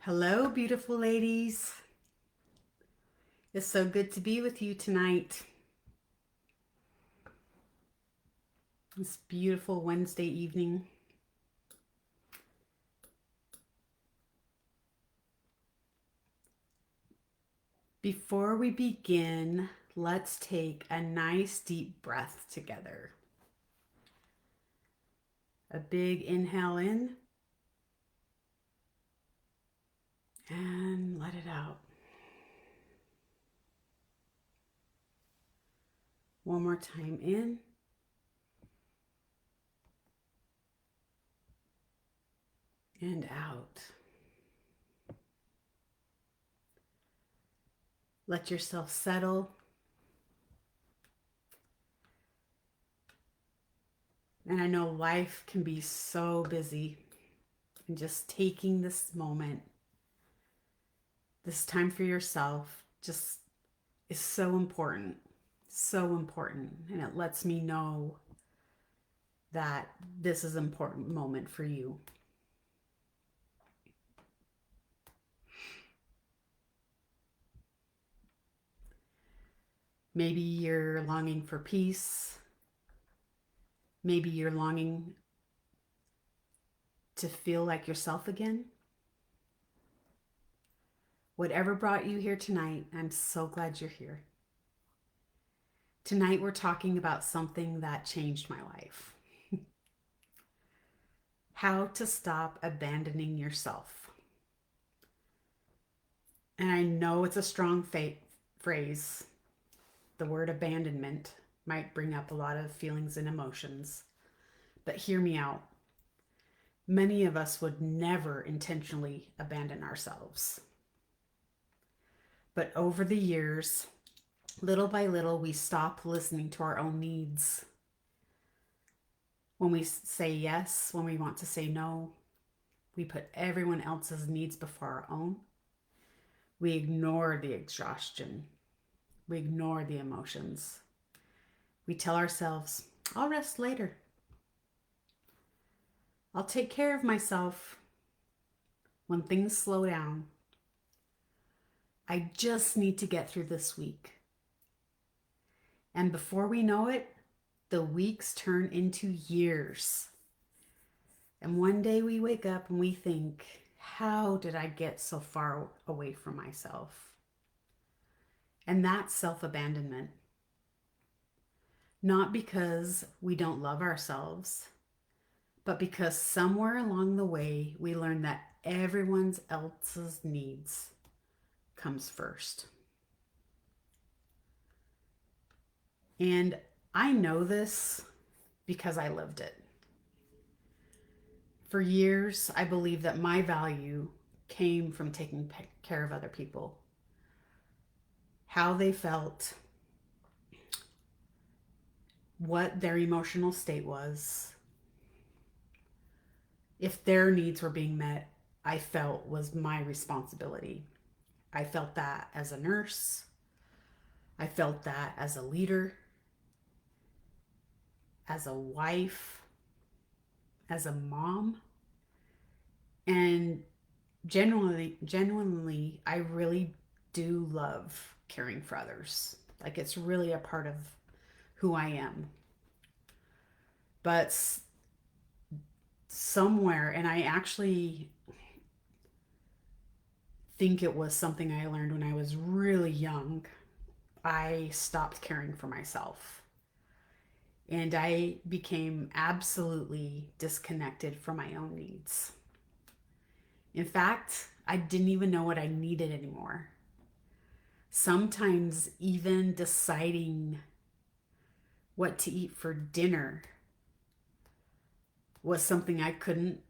Hello, beautiful ladies. It's so good to be with you tonight. This beautiful Wednesday evening. Before we begin, let's take a nice deep breath together. A big inhale in and let it out. One more time in and out. Let yourself settle. And I know life can be so busy, and just taking this moment, this time for yourself, just is so important. So important. And it lets me know that this is an important moment for you. Maybe you're longing for peace. Maybe you're longing to feel like yourself again. Whatever brought you here tonight, I'm so glad you're here. Tonight we're talking about something that changed my life. How to stop abandoning yourself. And I know it's a strong phrase. The word abandonment might bring up a lot of feelings and emotions, but hear me out. Many of us would never intentionally abandon ourselves. But over the years, little by little, we stop listening to our own needs. When we say yes, when we want to say no, we put everyone else's needs before our own. We ignore the exhaustion. We ignore the emotions. We tell ourselves, I'll rest later. I'll take care of myself when things slow down. I just need to get through this week. And before we know it, the weeks turn into years. And one day we wake up and we think, how did I get so far away from myself? And that's self-abandonment. Not because we don't love ourselves, but because somewhere along the way we learn that everyone else's needs comes first. And I know this because I lived it. For years, I believed that my value came from taking care of other people. How they felt, what their emotional state was, if their needs were being met, I felt was my responsibility. I felt that as a nurse. I felt that as a leader, as a wife, as a mom. And genuinely, I really do love caring for others. Like it's really a part of who I am. But somewhere, and I actually think it was something I learned when I was really young, I stopped caring for myself. And I became absolutely disconnected from my own needs. In fact, I didn't even know what I needed anymore. Sometimes, even deciding what to eat for dinner was something I couldn't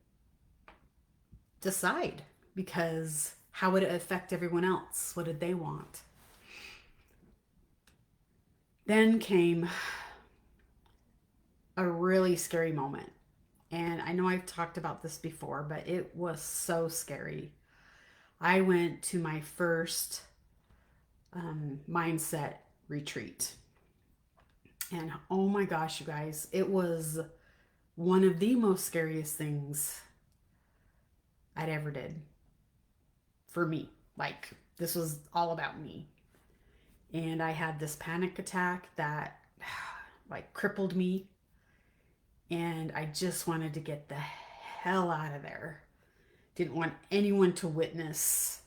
decide because how would it affect everyone else? What did they want? Then came a really scary moment. And I know I've talked about this before, but it was so scary. I went to my first mindset retreat. And oh my gosh, you guys, it was one of the most scariest things I'd ever did. for me. Like, this was all about me. And I had this panic attack that like crippled me. And I just wanted to get the hell out of there. Didn't want anyone to witness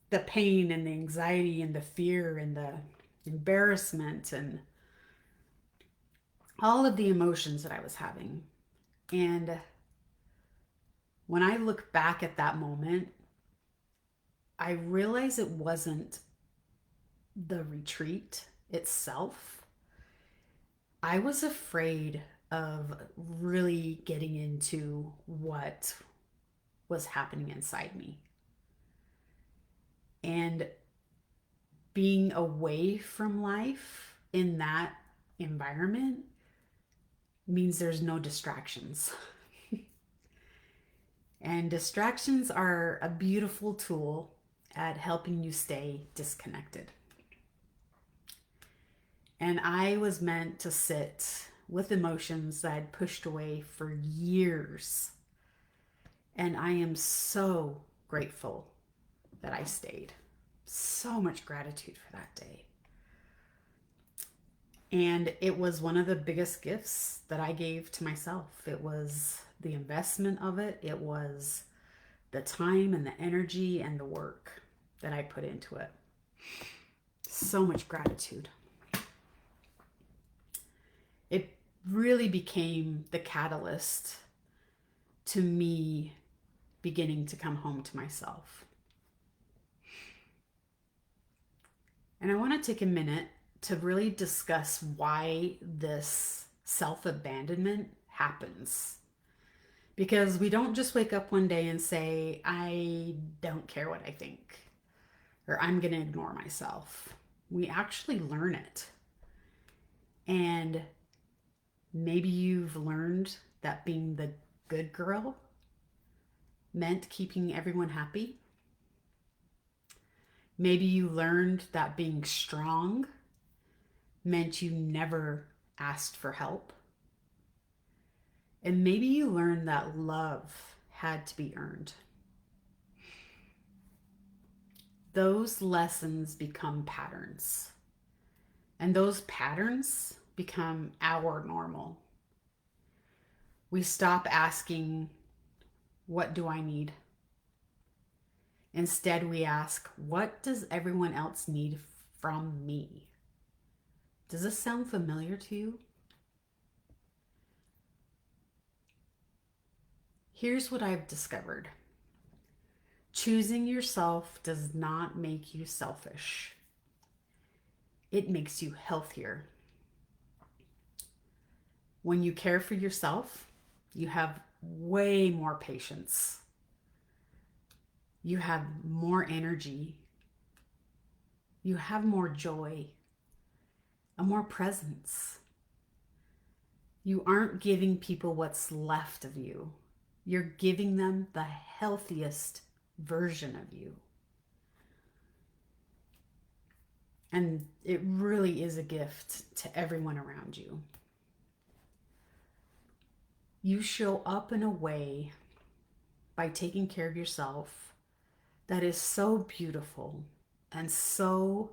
the pain and the anxiety and the fear and the embarrassment and all of the emotions that I was having. And when I look back at that moment, I realize it wasn't the retreat itself. I was afraid of really getting into what was happening inside me. And being away from life in that environment means there's no distractions. And distractions are a beautiful tool at helping you stay disconnected. And I was meant to sit with emotions that I'd pushed away for years. And I am so grateful that I stayed. So much gratitude for that day. And it was one of the biggest gifts that I gave to myself. It was the investment of it. It was the time and the energy and the work that I put into it. So much gratitude. It really became the catalyst to me beginning to come home to myself. And I want to take a minute to really discuss why this self-abandonment happens. Because we don't just wake up one day and say, I don't care what I think, or I'm going to ignore myself. We actually learn it. And maybe you've learned that being the good girl meant keeping everyone happy. Maybe you learned that being strong meant you never asked for help. And maybe you learned that love had to be earned. Those lessons become patterns. And those patterns become our normal. We stop asking, what do I need? Instead, we ask, what does everyone else need from me? Does this sound familiar to you? Here's what I've discovered. Choosing yourself does not make you selfish. It makes you healthier. When you care for yourself, you have way more patience. You have more energy. You have more joy, and more presence. You aren't giving people what's left of you. You're giving them the healthiest version of you. And it really is a gift to everyone around you. You show up in a way by taking care of yourself that is so beautiful and so,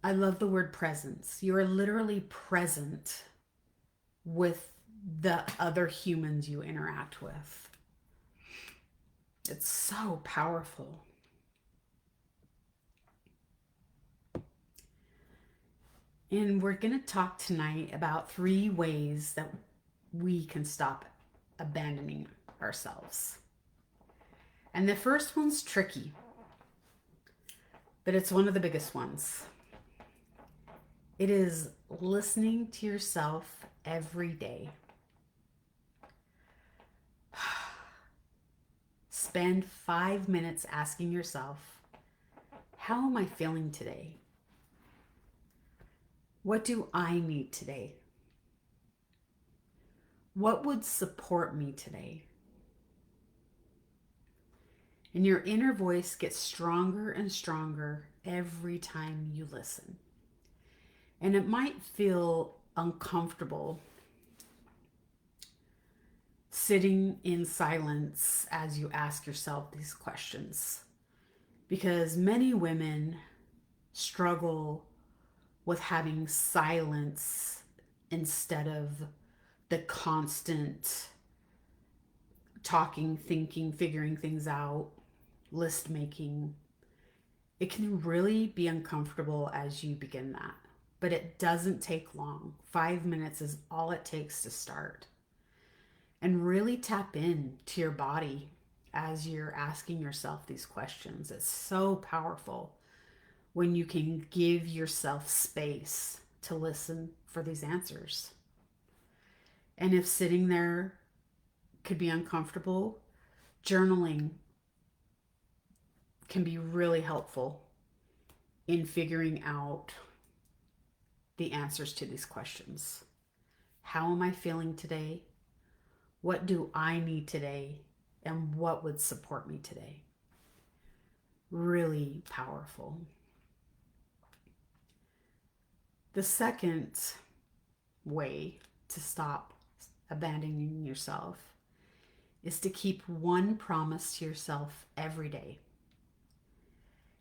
I love the word presence. You are literally present with the other humans you interact with. It's so powerful. And we're going to talk tonight about 3 ways that we can stop abandoning ourselves. And the first one's tricky, but it's one of the biggest ones. It is listening to yourself every day. Spend 5 minutes asking yourself, how am I feeling today? What do I need today? What would support me today? And your inner voice gets stronger and stronger every time you listen. And it might feel uncomfortable sitting in silence as you ask yourself these questions. Because many women struggle with having silence instead of the constant talking, thinking, figuring things out, list making. It can really be uncomfortable as you begin that, but it doesn't take long. 5 minutes is all it takes to start. And really tap in to your body as you're asking yourself these questions. It's so powerful when you can give yourself space to listen for these answers. And if sitting there could be uncomfortable, journaling can be really helpful in figuring out the answers to these questions. How am I feeling today? What do I need today? And what would support me today? Really powerful. The second way to stop abandoning yourself is to keep one promise to yourself every day.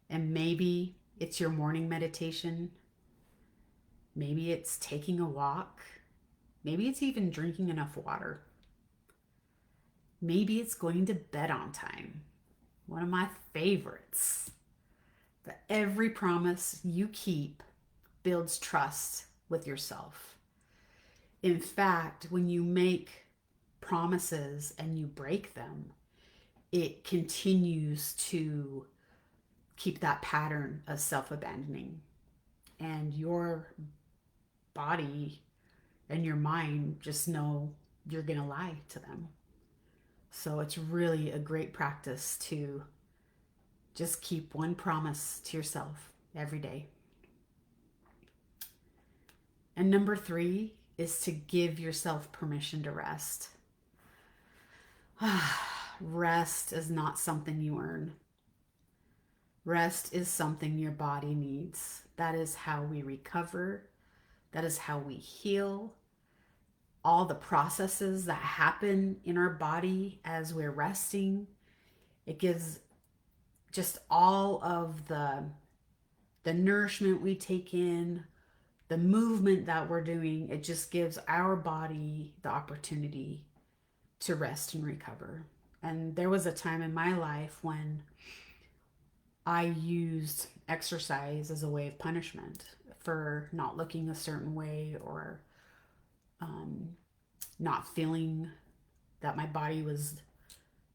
And maybe it's your morning meditation. Maybe it's taking a walk. Maybe it's even drinking enough water. Maybe it's going to bed on time. One of my favorites. But every promise you keep builds trust with yourself. In fact, when you make promises and you break them, it continues to keep that pattern of self-abandoning. And your body and your mind just know you're going to lie to them. So it's really a great practice to just keep one promise to yourself every day. And number 3 is to give yourself permission to rest. Rest is not something you earn. Rest is something your body needs. That is how we recover. That is how we heal. All the processes that happen in our body as we're resting, it gives just all of the nourishment we take in, the movement that we're doing. It just gives our body the opportunity to rest and recover. And there was a time in my life when I used exercise as a way of punishment for not looking a certain way, or not feeling that my body was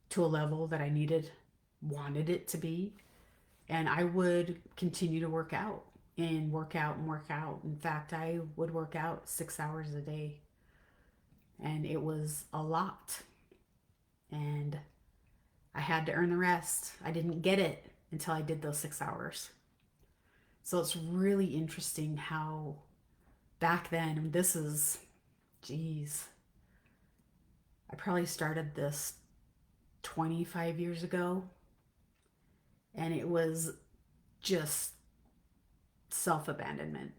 to a level that I wanted it to be. And I would continue to work out and work out and work out. In fact, I would work out 6 hours a day, and it was a lot. And I had to earn the rest. I didn't get it until I did those 6 hours. So it's really interesting how back then, this is, geez, I probably started this 25 years ago, and it was just self-abandonment.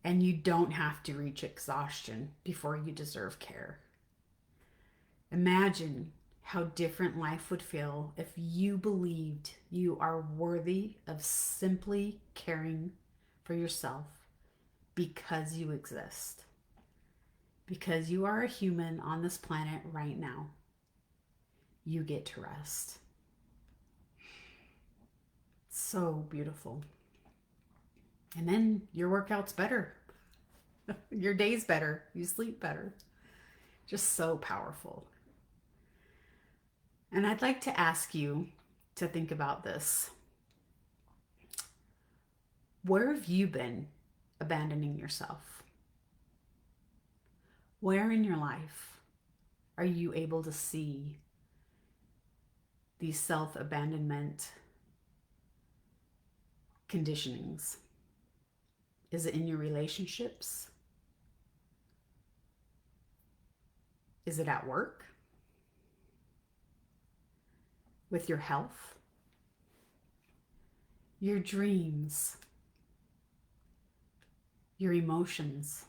And you don't have to reach exhaustion before you deserve care. Imagine how different life would feel if you believed you are worthy of simply caring for yourself because you exist. Because you are a human on this planet right now. You get to rest. So beautiful. And then your workout's better. Your day's better. You sleep better. Just so powerful. And I'd like to ask you to think about this. Where have you been abandoning yourself? Where in your life are you able to see these self-abandonment conditionings? Is it in your relationships? Is it at work? With your health? Your dreams? Your emotions?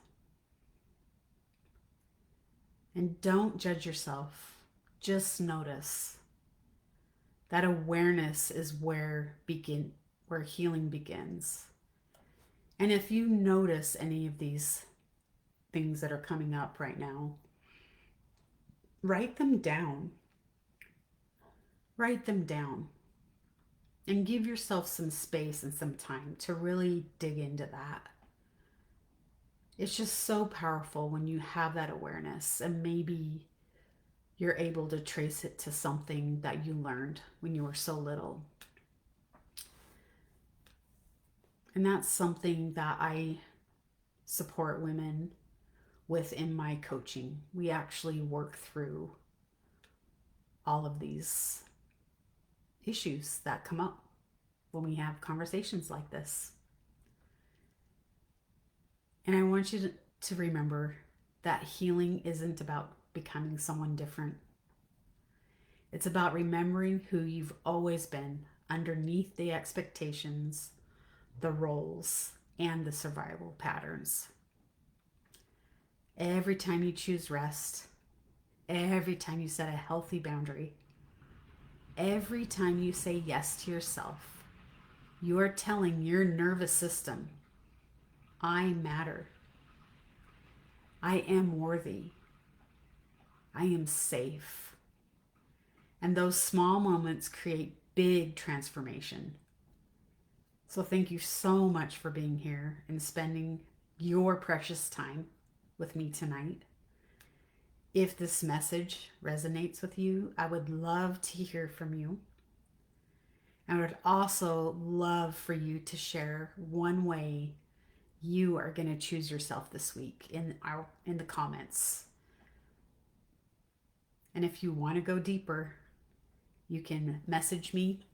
And don't judge yourself. Just notice. That awareness is where healing begins. And if you notice any of these things that are coming up right now, write them down. Write them down and give yourself some space and some time to really dig into that. It's just so powerful when you have that awareness, and maybe you're able to trace it to something that you learned when you were so little. And that's something that I support women with in my coaching. We actually work through all of these issues that come up when we have conversations like this. And I want you to remember that healing isn't about becoming someone different. It's about remembering who you've always been underneath the expectations, the roles, and the survival patterns. Every time you choose rest, every time you set a healthy boundary, every time you say yes to yourself, you are telling your nervous system, I matter. I am worthy. I am safe. And those small moments create big transformation. So thank you so much for being here and spending your precious time with me tonight. If this message resonates with you, I would love to hear from you. I would also love for you to share one way you are going to choose yourself this week in the comments. And if you want to go deeper, you can message me,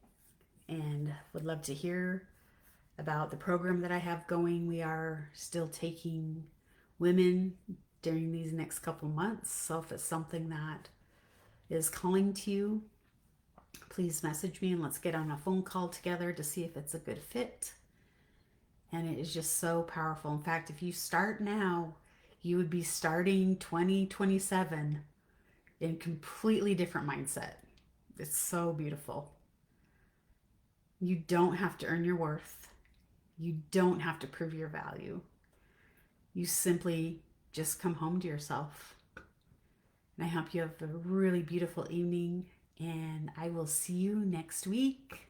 and would love to hear about the program that I have going. We are still taking women during these next couple months. So if it's something that is calling to you, please message me and let's get on a phone call together to see if it's a good fit. And it is just so powerful. In fact, if you start now, you would be starting 2027 in completely different mindset. It's so beautiful. You don't have to earn your worth. You don't have to prove your value. You simply just come home to yourself. And I hope you have a really beautiful evening, and I will see you next week.